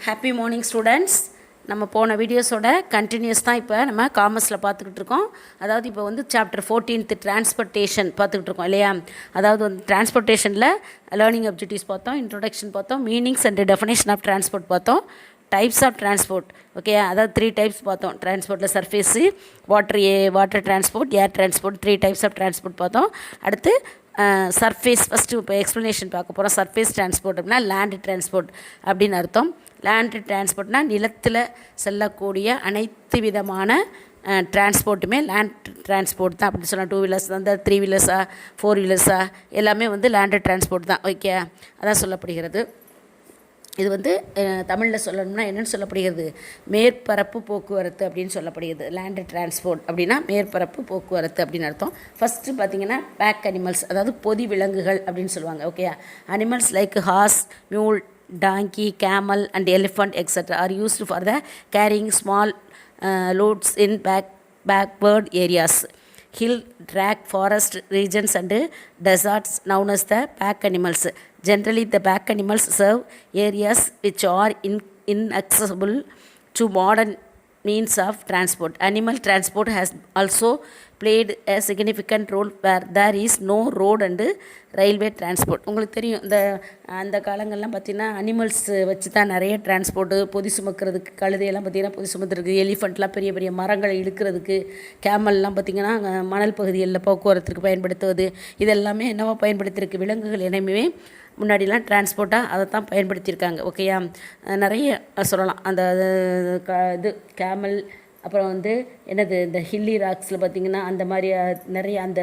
Happy morning students. நம்ம போன வீடியோஸோட கண்டினியூஸ் தான் இப்போ நம்ம காமர்ஸில் பார்த்துக்கிட்டு இருக்கோம். அதாவது இப்போ வந்து சாப்டர் 14th டிரான்ஸ்போர்ட்டேஷன் பார்த்துக்கிட்டு இருக்கோம் இல்லையா. அதாவது வந்து டிரான்ஸ்போர்ட்டேஷனில் லேர்னிங் அப்ஜெக்டிவ்ஸ் பார்த்தோம், இன்ட்ரொடக்ஷன் பார்த்தோம், meanings and definition of transport பார்த்தோம், டைப்ஸ் ஆஃப் டிரான்ஸ்போர்ட். ஓகே, அதாவது 3 டைப்ஸ் பார்த்தோம். டிரான்ஸ்போர்ட்டில் surface, water transport, air transport, 3 types of transport பார்த்தோம். அடுத்து சர்ஃபேஸ் ஃபஸ்ட்டு இப்போ எக்ஸ்ப்ளனேஷன் பார்க்க போகிறோம். சர்ஃபேஸ் டிரான்ஸ்போர்ட் அப்படின்னா லேண்ட் டிரான்ஸ்போர்ட் அப்படின்னு அர்த்தம். லேண்ட் டிரான்ஸ்போர்ட்னால் நிலத்தில் செல்லக்கூடிய அனைத்து விதமான டிரான்ஸ்போர்ட்டுமே லேண்ட் டிரான்ஸ்போர்ட் தான் அப்படின்னு சொல்லலாம். 2 வீலர்ஸ் வந்து 3 வீலர்ஸா 4 வீலர்ஸா எல்லாமே வந்து லேண்டு டிரான்ஸ்போர்ட் தான். ஓகே, அதான் சொல்லப்படுகிறது. இது வந்து தமிழில் சொல்லணும்னா என்னென்னு சொல்லப்படுகிறது, மேற்பரப்பு போக்குவரத்து அப்படின்னு சொல்லப்படுகிறது. லேண்டு டிரான்ஸ்போர்ட் அப்படின்னா மேற்பரப்பு போக்குவரத்து அப்படின்னு அர்த்தம். ஃபஸ்ட்டு பார்த்திங்கன்னா பேக் அனிமல்ஸ், அதாவது பொதி விலங்குகள் அப்படின்னு சொல்லுவாங்க. Okay, animals like horse, mule, donkey, camel and elephant etc. are used for the carrying small loads in backward areas. Hill, track, forest regions and deserts known as the pack animals. Generally, the pack animals serve areas which are inaccessible to modern means of transport. Animal transport has also played a significant role where there is no road and railway transport. உங்களுக்கு தெரியும், அந்த காலங்கள்லாம் பார்த்திங்கன்னா animals வச்சு தான் நிறைய transport, பொதி சுமக்கிறதுக்கு கழுதையெல்லாம் பார்த்திங்கன்னா பொதி சுமத்துறதுக்கு, எலிஃபண்ட்லாம் பெரிய பெரிய மரங்களை இழுக்கிறதுக்கு, கேமல்லாம் பார்த்திங்கன்னா மணல் பகுதிகளில் போக்குவரத்துக்கு பயன்படுத்துவது, இதெல்லாமே என்னவோ பயன்படுத்தியிருக்கு. விலங்குகள் இனமே முன்னாடிலாம் டிரான்ஸ்போர்ட்டாக அதை தான் பயன்படுத்தியிருக்காங்க. ஓகேயா, நிறைய சொல்லலாம். அந்த இது கேமல், அப்புறம் வந்து என்னது இந்த ஹில்லி ராக்ஸில் பார்த்திங்கன்னா அந்த மாதிரி நிறைய அந்த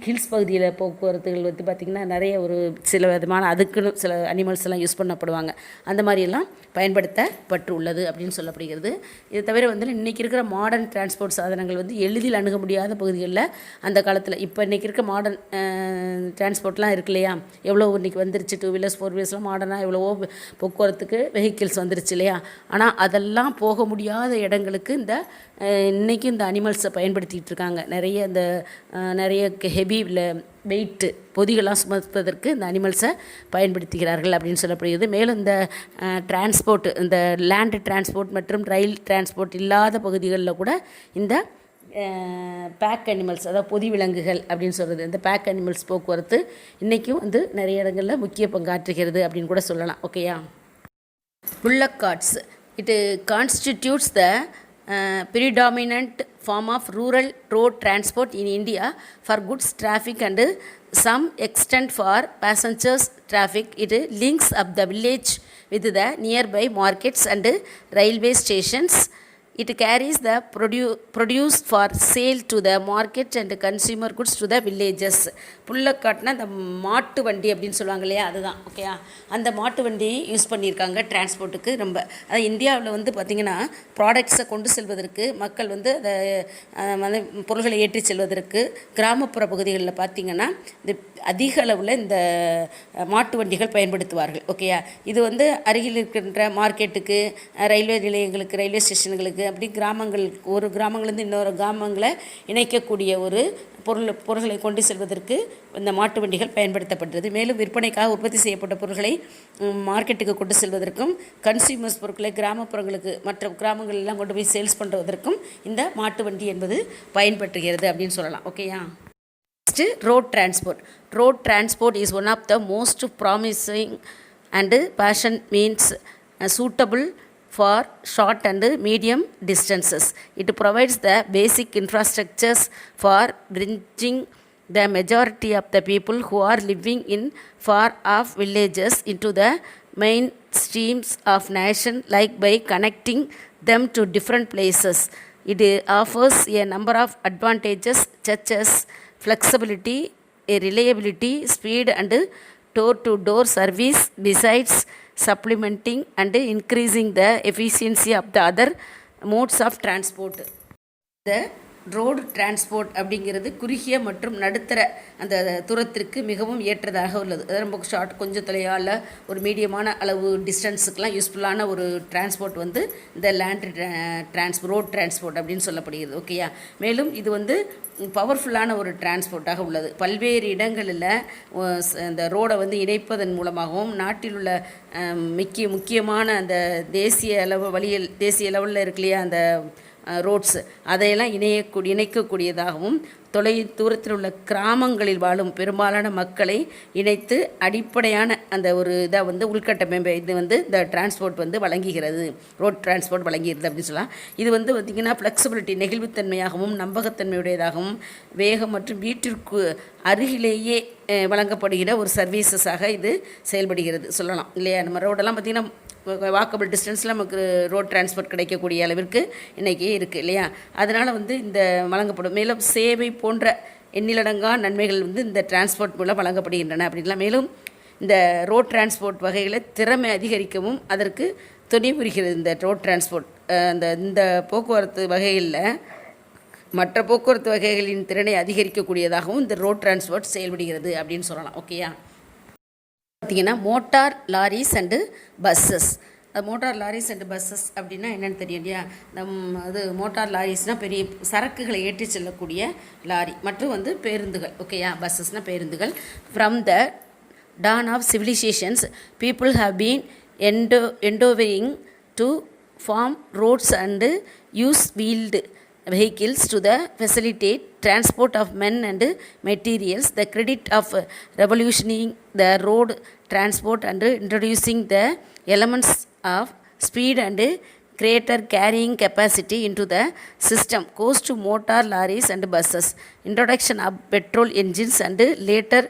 ஹில்ஸ் பகுதியில் போக்குவரத்துகள் வந்து பார்த்திங்கன்னா நிறைய ஒரு சில விதமான அதுக்குன்னு சில அனிமல்ஸ் எல்லாம் யூஸ் பண்ணப்படுவாங்க. அந்த மாதிரியெல்லாம் பயன்படுத்தப்பட்டு உள்ளது அப்படின்னு சொல்லப்படுகிறது. இது தவிர வந்து இன்றைக்கி இருக்கிற மாடர்ன் டிரான்ஸ்போர்ட் சாதனங்கள் வந்து எளிதில் அணுக முடியாத பகுதிகளில் அந்த காலத்தில், இப்போ இன்றைக்கி இருக்க மாடர்ன் டிரான்ஸ்போர்ட்லாம் இருக்கு இல்லையா, எவ்வளோ இன்றைக்கி வந்துருச்சு. 2 வீலர்ஸ் 4 வீலர்ஸ்லாம் மாடர்னாக எவ்வளவோ போக்குவரத்துக்கு வெஹிக்கிள்ஸ் வந்துருச்சு இல்லையா. ஆனால் அதெல்லாம் போக முடியாத இடங்களுக்கு இன்றைக்கி இந்த அனிமல்ஸை பயன்படுத்திகிட்டு இருக்காங்க. நிறைய ஹெவி வெயிட்டு பொதிகளாக சுமத்துவதற்கு இந்த அனிமல்ஸை பயன்படுத்துகிறார்கள் அப்படின்னு சொல்லப்படுகிறது. மேலும் இந்த டிரான்ஸ்போர்ட், இந்த லேண்டு டிரான்ஸ்போர்ட் மற்றும் ரயில் டிரான்ஸ்போர்ட் இல்லாத பகுதிகளில் கூட இந்த பேக் அனிமல்ஸ், அதாவது பொதி விலங்குகள் அப்படின்னு சொல்கிறது, இந்த பேக் அனிமல்ஸ் போக்குவரத்து இன்றைக்கும் வந்து நிறைய இடங்களில் முக்கிய பங்காற்றுகிறது அப்படின்னு கூட சொல்லலாம். ஓகேயா, bullock carts, it constitutes the predominant form of rural road transport in India for goods traffic and some extent for passengers traffic. It links up the village with the nearby markets and railway stations. It carries the produce for sale to the market and consumer goods to the villages. புல்லக்காட்னா இந்த மாட்டு வண்டி அப்படின்னு சொல்லுவாங்க இல்லையா, அதுதான். ஓகேயா, அந்த மாட்டு வண்டி யூஸ் பண்ணியிருக்காங்க டிரான்ஸ்போர்ட்டுக்கு. ரொம்ப அதாவது இந்தியாவில் வந்து பார்த்திங்கன்னா ப்ராடக்ட்ஸை கொண்டு செல்வதற்கு, மக்கள் வந்து அதை பொருள்களை ஏற்றி செல்வதற்கு கிராமப்புற பகுதிகளில் பார்த்திங்கன்னா இந்த அதிக அளவில் இந்த மாட்டு வண்டிகள் பயன்படுத்துவார்கள். ஓகேயா, இது வந்து அருகில் இருக்கின்ற மார்க்கெட்டுக்கு, ரயில்வே நிலையங்களுக்கு, ரயில்வே ஸ்டேஷன்களுக்கு, அப்படி ஒரு கிராமங்கள்லேருந்து இன்னொரு கிராமங்களை இணைக்கக்கூடிய ஒரு பொருள்களை கொண்டு செல்வதற்கு இந்த மாட்டு வண்டிகள் பயன்படுத்தப்பட்டது. மேலும் விற்பனைக்காக உற்பத்தி செய்யப்பட்ட பொருட்களை மார்க்கெட்டுக்கு கொண்டு செல்வதற்கும், கன்சியூமர்ஸ் பொருட்களை கிராமப்புறங்களுக்கு, மற்ற கிராமங்களெல்லாம் கொண்டு போய் சேல்ஸ் பண்ணுவதற்கும் இந்த மாட்டு வண்டி என்பது பயன்படுகிறது அப்படின்னு சொல்லலாம். ஓகேயா, road transport. Road transport is one of the most promising and passion means suitable for short and medium distances. It provides the basic infrastructures for bridging the majority of the people who are living in far off villages into the main streams of nation, like by connecting them to different places. It offers a number of advantages such as flexibility, reliability, speed and door-to-door service, besides supplementing and increasing the efficiency of the other modes of transport. The road transport அப்படிங்கிறது குறுகிய மற்றும் நடுத்தர அந்த தூரத்திற்கு மிகவும் ஏற்றதாக உள்ளது. அது ரொம்ப ஷார்ட், கொஞ்சம் தொலையால் ஒரு மீடியமான அளவு டிஸ்டன்ஸுக்கெலாம் யூஸ்ஃபுல்லான ஒரு டிரான்ஸ்போர்ட் வந்து இந்த ரோட் டிரான்ஸ்போர்ட் அப்படின்னு சொல்லப்படுகிறது. ஓகேயா, மேலும் இது வந்து பவர்ஃபுல்லான ஒரு டிரான்ஸ்போர்ட்டாக உள்ளது. பல்வேறு இடங்களில் இந்த ரோடை வந்து இணைப்பதன் மூலமாகவும் நாட்டில் உள்ள முக்கியமான அந்த தேசிய லெவலில் இருக்கு இல்லையா அந்த ரோட்ஸு அதையெல்லாம் இணைக்கக்கூடியதாகவும் தூரத்தில் உள்ள கிராமங்களில் வாழும் பெரும்பாலான மக்களை இணைத்து அடிப்படையான அந்த ஒரு இதை வந்து உள்கட்டமைப்பை இது வந்து இந்த டிரான்ஸ்போர்ட் வந்து வழங்குகிறது, ரோட் டிரான்ஸ்போர்ட் வழங்குகிறது அப்படின்னு சொல்லலாம். இது வந்து பார்த்திங்கன்னா ஃப்ளெக்சிபிலிட்டி நெகிழ்வுத்தன்மையாகவும் நம்பகத்தன்மையுடையதாகவும் வேகம் மற்றும் வீட்டிற்கு அருகிலேயே வழங்கப்படுகிற ஒரு சர்வீசஸாக இது செயல்படுகிறது சொல்லலாம் இல்லையா. நம்ம ரோடெல்லாம் பார்த்திங்கன்னா வாக்கபிள் டிஸ்டன்ஸில் நமக்கு ரோட் டிரான்ஸ்போர்ட் கிடைக்கக்கூடிய அளவிற்கு இன்றைக்கி இருக்குது இல்லையா. அதனால் வந்து இந்த வழங்கப்படும். மேலும் சேவை போன்ற எண்ணிலடங்கா நன்மைகள் வந்து இந்த டிரான்ஸ்போர்ட் மூலம் வழங்கப்படுகின்றன அப்படின்லாம். மேலும் இந்த ரோட் டிரான்ஸ்போர்ட் வகைகளை திறமை அதிகரிக்கவும் அதற்கு துணை புரிகிறது இந்த ரோட் டிரான்ஸ்போர்ட். இந்த போக்குவரத்து வகைகளில் மற்ற போக்குவரத்து வகைகளின் திறனை அதிகரிக்கக்கூடியதாகவும் இந்த ரோட் டிரான்ஸ்போர்ட் செயல்படுகிறது அப்படின்னு சொல்லலாம். ஓகேயா. பார்த்திங்கன்னா motor loris and buses. Motor loris and buses அப்படின்னா என்னென்னு தெரியும் இல்லையா. மோட்டார் லாரிஸ்னால் பெரிய சரக்குகளை ஏற்றி செல்லக்கூடிய லாரி மற்றும் வந்து பேருந்துகள். ஓகேயா. பஸ்ஸஸ்னால் பேருந்துகள். From the dawn of civilizations people have been endeavoring to form roads and use wheeled vehicles to facilitate transport of men and materials. The credit of revolutioning the road transport and introducing the elements of speed and greater carrying capacity into the system goes to motor lorries and buses. Introduction of petrol engines and later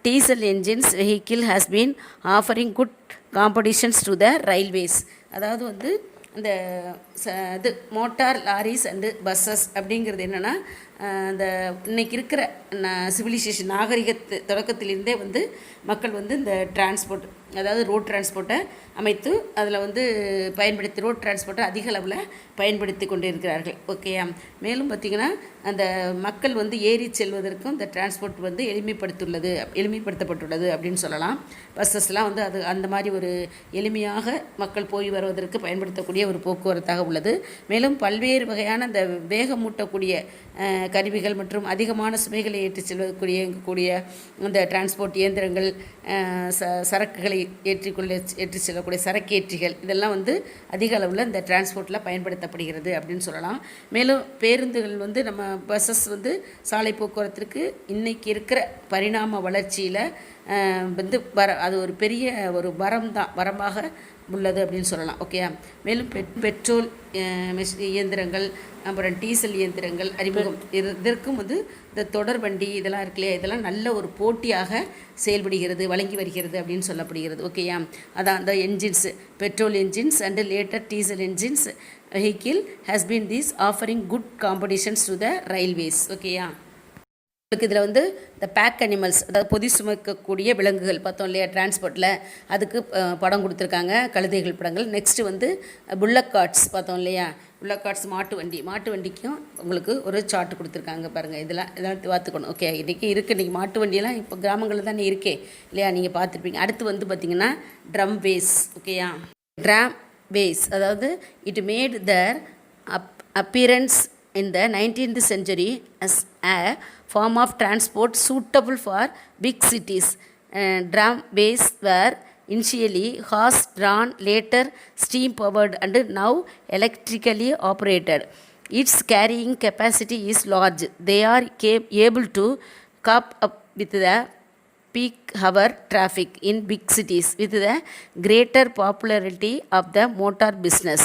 diesel engines vehicle has been offering good competitions to the railways. அதாவது வந்து இந்த motor loris and buses அப்படிங்கிறது என்னென்னா அந்த இன்றைக்கி இருக்கிற civilisation தொடக்கத்திலிருந்தே வந்து மக்கள் வந்து இந்த டிரான்ஸ்போர்ட் அதாவது ரோட் டிரான்ஸ்போர்ட்டை அமைத்து அதில் வந்து ரோட் டிரான்ஸ்போர்ட்டை அதிக அளவில் பயன்படுத்தி கொண்டு இருக்கிறார்கள். ஓகேயா. மேலும் பார்த்திங்கன்னா அந்த மக்கள் வந்து ஏறி செல்வதற்கும் இந்த டிரான்ஸ்போர்ட் வந்து எளிமைப்படுத்தப்பட்டுள்ளது அப்படின்னு சொல்லலாம். பஸ்ஸஸ்லாம் வந்து அது அந்த மாதிரி ஒரு எளிமையாக மக்கள் போய் வருவதற்கு பயன்படுத்தக்கூடிய ஒரு போக்குவரத்தாக உள்ளது. மேலும் பல்வேறு வகையான இந்த வேகமூட்டக்கூடிய கருவிகள் மற்றும் அதிகமான சுமைகளை ஏற்றி இந்த டிரான்ஸ்போர்ட் இயந்திரங்கள் சரக்குகளை ஏற்றி செல்லக்கூடிய சரக்கேற்றிகள் இதெல்லாம் வந்து அதிக அளவில் இந்த டிரான்ஸ்போர்ட்டில் பயன்படுத்தப்படுகிறது அப்படின்னு சொல்லலாம். மேலும் பேருந்துகள் வந்து நம்ம பஸ்ஸஸ் வந்து சாலை போக்குவரத்திற்கு இன்றைக்கி இருக்கிற பரிணாம வளர்ச்சியில் வந்து அது ஒரு பெரிய ஒரு வரமாக உள்ளது அப்படின்னு சொல்லலாம். ஓகேயா. மேலும் பெட்ரோல் இயந்திரங்கள் அப்புறம் டீசல் இயந்திரங்கள் அறிமுகம் இதற்கும் வந்து இந்த தொடர் வண்டி இதெல்லாம் இருக்கு இல்லையா, இதெல்லாம் நல்ல ஒரு போட்டியாக வழங்கி வருகிறது அப்படின்னு சொல்லப்படுகிறது. ஓகேயா. அதான் அந்த engines petrol engines and later diesel engines vehicle has been these offering good competitions to the railways. ஓகேயா. இதில் வந்து இந்த பேக் அனிமல்ஸ் அதாவது பொதி சுமக்கக்கூடிய விலங்குகள் பார்த்தோம் இல்லையா டிரான்ஸ்போர்ட்டில், அதுக்கு படம் கொடுத்துருக்காங்க, கழுதைகள் படங்கள். நெக்ஸ்ட்டு வந்து புல்லக் கார்ட்ஸ் பார்த்தோம் இல்லையா, புல்லக் கார்ட்ஸ் மாட்டு வண்டிக்கும் உங்களுக்கு ஒரு சார்ட் கொடுத்துருக்காங்க பாருங்கள். இதெல்லாம் பார்த்துக்கணும். ஓகே. இன்றைக்கி மாட்டு வண்டியெல்லாம் இப்போ கிராமங்களில் தானே இருக்கே இல்லையா, நீங்கள் பார்த்துருப்பீங்க. அடுத்து வந்து பார்த்திங்கன்னா ட்ரம் வேஸ். ஓகேயா. ட்ரம் வேஸ் அதாவது it made their appearance in the 19th century as a form of transport suitable for big cities. Tramways were initially horse-drawn, later steam-powered, and now electrically operated. Its carrying capacity is large. They are able to cope up with the peak hour traffic in big cities with the greater popularity of the motor business.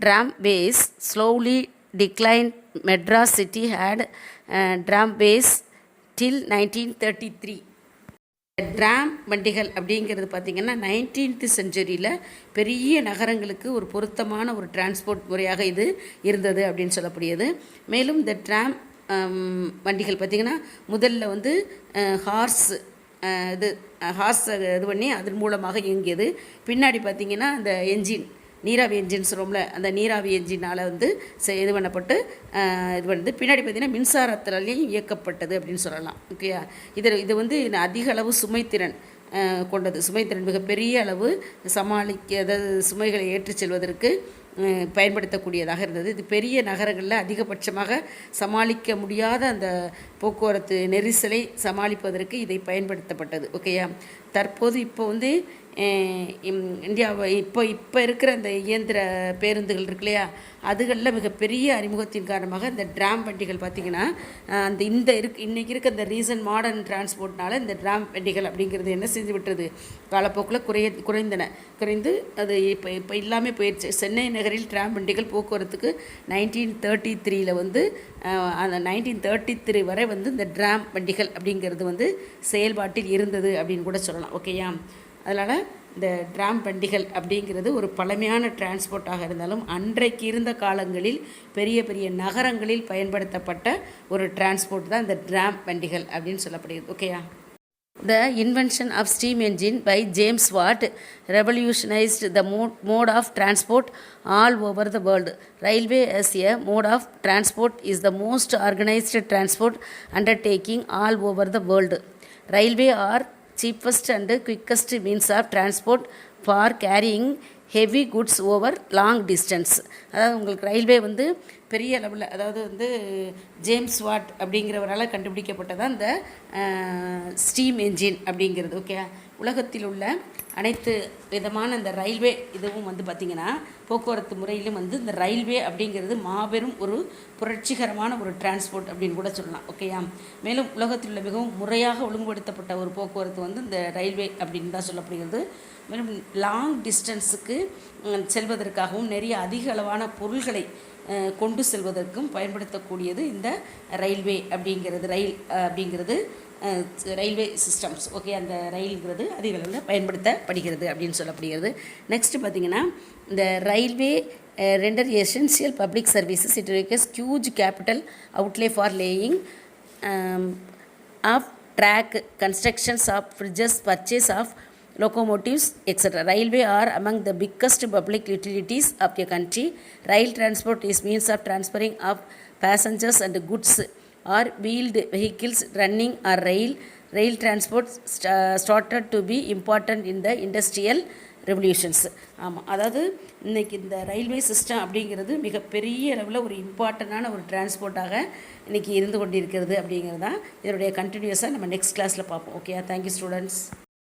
Tramways slowly declined. Madras city had tramways till 1933. Tram வண்டிகள் அப்படிங்கிறது பார்த்திங்கன்னா 19th செஞ்சுரியில் பெரிய நகரங்களுக்கு ஒரு பொருத்தமான ஒரு transport முறையாக இது இருந்தது அப்படின்னு சொல்லக்கூடியது. மேலும் இந்த ட்ராம் வண்டிகள் பார்த்திங்கன்னா முதல்ல வந்து ஹார்ஸ் இது பண்ணி அதன் மூலமாக இயங்கியது. பின்னாடி பார்த்திங்கன்னா அந்த நீராவி என்ஜின் சொல்கிறோம்ல, அந்த நீராவி என்ஜினால் வந்து இது பண்ணப்பட்டு இது பண்ணுது. பின்னாடி பார்த்திங்கன்னா மின்சாரத்திலையும் இயக்கப்பட்டது அப்படின்னு சொல்லலாம். ஓகேயா. இது வந்து அதிக அளவு சுமைத்திறன் கொண்டது. சுமைத்திறன் மிகப்பெரிய அளவு அதாவது சுமைகளை ஏற்றி செல்வதற்கு பயன்படுத்தக்கூடியதாக இருந்தது. இது பெரிய நகரங்களில் அதிகபட்சமாக சமாளிக்க முடியாத அந்த போக்குவரத்து நெரிசலை சமாளிப்பதற்கு இதை பயன்படுத்தப்பட்டது. ஓகேயா. தற்போது இப்போ வந்து இந்தியாவை இப்போ இருக்கிற அந்த இயந்திர பேருந்துகள் இருக்கு இல்லையா, அதுகளில் மிகப்பெரிய அறிமுகத்தின் காரணமாக இந்த ட்ராம் வண்டிகள் பார்த்திங்கன்னா அந்த இன்றைக்கி இருக்க இந்த ரீசன்ட் மாடர்ன் டிரான்ஸ்போர்ட்னால இந்த ட்ராம் வண்டிகள் அப்படிங்கிறது என்ன செஞ்சு விட்டுறது, காலப்போக்கில் குறைந்து அது இப்போ இல்லாமல் போயிடுச்சு. சென்னை நகரில் ட்ராம் வண்டிகள் போக்குவரத்துக்கு 1933 வந்து அந்த 1933 வரை வந்து இந்த ட்ராம் வண்டிகள் அப்படிங்கிறது வந்து செயல்பாட்டில் இருந்தது அப்படின்னு கூட சொல்லலாம். ஓகேயா. அதனால் இந்த ட்ராம் வண்டிகள் அப்படிங்கிறது ஒரு பழமையான டிரான்ஸ்போர்ட்டாக இருந்தாலும் அன்றைக்கு இருந்த காலங்களில் பெரிய பெரிய நகரங்களில் பயன்படுத்தப்பட்ட ஒரு டிரான்ஸ்போர்ட் தான் இந்த ட்ராம் வண்டிகள் அப்படின்னு சொல்லப்படுகிறது. ஓகேயா. The invention of steam engine by James Watt revolutionized the mode of transport all over the world. Railway as a mode of transport is the most organized transport undertaking all over the world. Railway are cheapest and quickest means of transport for carrying heavy goods over long distance. அதாவது உங்களுக்கு railway வந்து பெரிய அளவில், அதாவது வந்து James what அப்படிங்கிறவரால் கண்டுபிடிக்கப்பட்டதான் இந்த steam engine அப்படிங்கிறது. Okay. உலகத்தில் உள்ள அனைத்து விதமான இந்த ரயில்வே இதுவும் வந்து பார்த்திங்கன்னா போக்குவரத்து முறையிலும் வந்து இந்த ரயில்வே அப்படிங்கிறது மாபெரும் ஒரு புரட்சிகரமான ஒரு டிரான்ஸ்போர்ட் அப்படின்னு கூட சொல்லலாம். ஓகேயா. மேலும் உலகத்தில் உள்ள மிகவும் முறையாக ஒழுங்குபடுத்தப்பட்ட ஒரு போக்குவரத்து வந்து இந்த ரயில்வே அப்படின்னு தான் சொல்லப்படுகிறது. மேலும் லாங் டிஸ்டன்ஸுக்கு செல்வதற்காகவும் நிறைய அதிக அளவான பொருள்களை கொண்டு செல்வதற்கும் பயன்படுத்தக்கூடியது இந்த ரயில்வே அப்படிங்கிறது ரயில்வே சிஸ்டம்ஸ். ஓகே. அந்த ரயில்ங்கிறது அதிக அளவில் பயன்படுத்தப்படுகிறது அப்படின்னு சொல்லப்படுகிறது. நெக்ஸ்ட் பார்த்திங்கன்னா இந்த railway render essential public services. It requires huge capital outlay for laying of track, constructions of bridges, purchase of locomotives, etc. Railway are among the biggest public utilities of a country. Rail transport is means of transferring of passengers and goods or wheeled vehicles running or rail transport started to be important in the industrial revolutions. ஆமாம், அதாவது இன்றைக்கி இந்த railway system அப்படிங்கிறது மிகப்பெரிய அளவில் ஒரு இம்பார்ட்டண்டான ஒரு டிரான்ஸ்போர்ட்டாக இன்றைக்கி இருந்து கொண்டிருக்கிறது அப்படிங்கிறது தான் இதனுடைய கண்டினியூஸாக நம்ம நெக்ஸ்ட் கிளாஸில் பார்ப்போம். ஓகே. Thank you students.